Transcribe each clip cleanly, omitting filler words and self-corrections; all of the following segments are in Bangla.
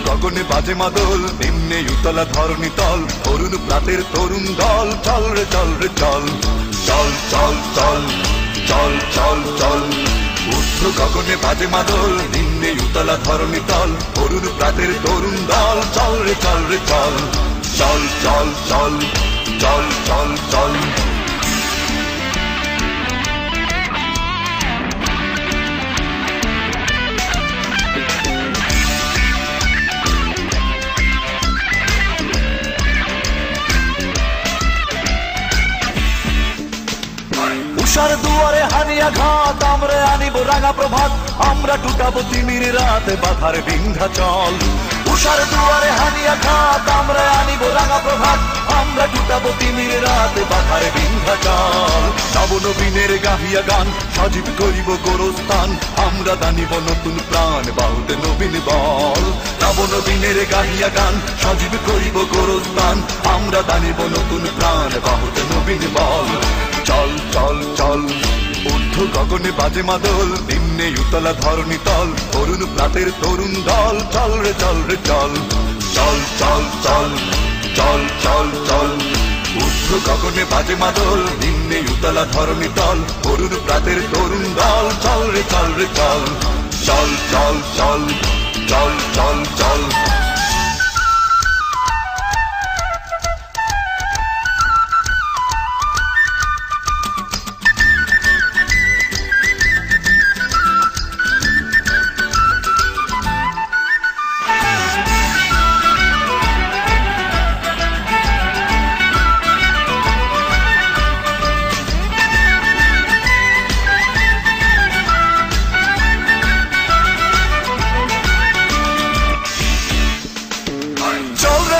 গগনে বাজে মাদল, নিম্নে উতলা ধরণী তল, তরুণ প্রাতের তরুণ দল, চল রে চল রে চল, চল চল চল চল চল চল। ঊর্ধ্ব গগনে বাজে মাদল, নিম্নে উতলা ধরণী তল, তরুণ প্রাতের তরুণ দল, চল রে চল রে চল, চল চল চল চল চল চল। উষার দুয়ারে হানিয়া ঘাত, আমরা আনিব রাঙা প্রভাত, আমরা টুটাবো তিমির রাতে বাধার বিন্ধ্যাচল। উষার দুয়ারে হানিয়া ঘাত, আমরা আনিব রাঙা প্রভাত, আমরা টুটাবো তিমির রাতে বাধার বিন্ধ্যাচল। নব নবীনের গাহিয়া গান, সজীব করিব গোরস্থান, আমরা দানিব নতুন প্রাণ, বাহুতে নবীন বল। নব নবীনের গাহিয়া গান, সজীব করিব গোরস্থান, আমরা দানিব নতুন প্রাণ, বাহুতে নবীন বল। চল চল চল। ঊর্ধ্ব গগনে বাজে মাদল, নিম্নে উতলা ধরণী তল, তরুণ প্রাতের তরুণ দল, চল রে চল রে চল, চল চল চল চল চল চল। ঊর্ধ্ব গগনে বাজে মাদল, নিম্নে উতলা ধরণী তল, তরুণ প্রাতের তরুণ দল, চল রে চল রে চল, চল চল চল চল চল চল।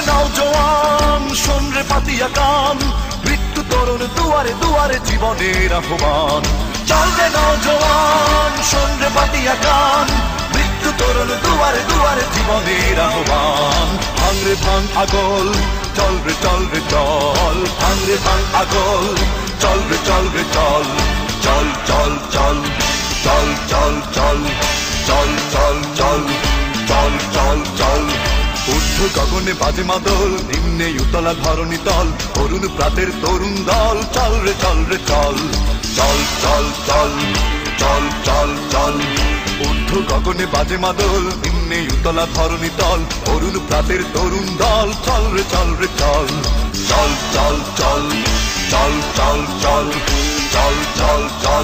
নওজোয়ান শোন রে পাতিয়া কান, মৃত্যু তরুণ দুয়ারে দুয়ারে জীবনের আহ্বান। চল রে নওজোয়ান শোন রে পাতিয়া কান, মৃত্যু তরুণ দুয়ারে দুয়ারে জীবনের আহ্বান। ভাঙ রে ভাঙ আগল, চল রে চল রে চল, ভাঙ রে ভাঙ আগল, চল রে চল রে চল, চল চল চল চল চল চল চল চল চল চল চল চল। ঊর্ধ্ব গগনে বাজে মাদল, নিম্নে উতলা ধরণী তল, তরুণ প্রাতের তরুণ দল, চল রে চল রে চল, চল চল চল চল চল চল। ঊর্ধ্ব গগনে বাজে মাদল, নিম্নে উতলা ধরণী তল, তরুণ প্রাতের তরুণ দল, চল রে চল রে চল, চল চল চল চল চল চল চল চল চল।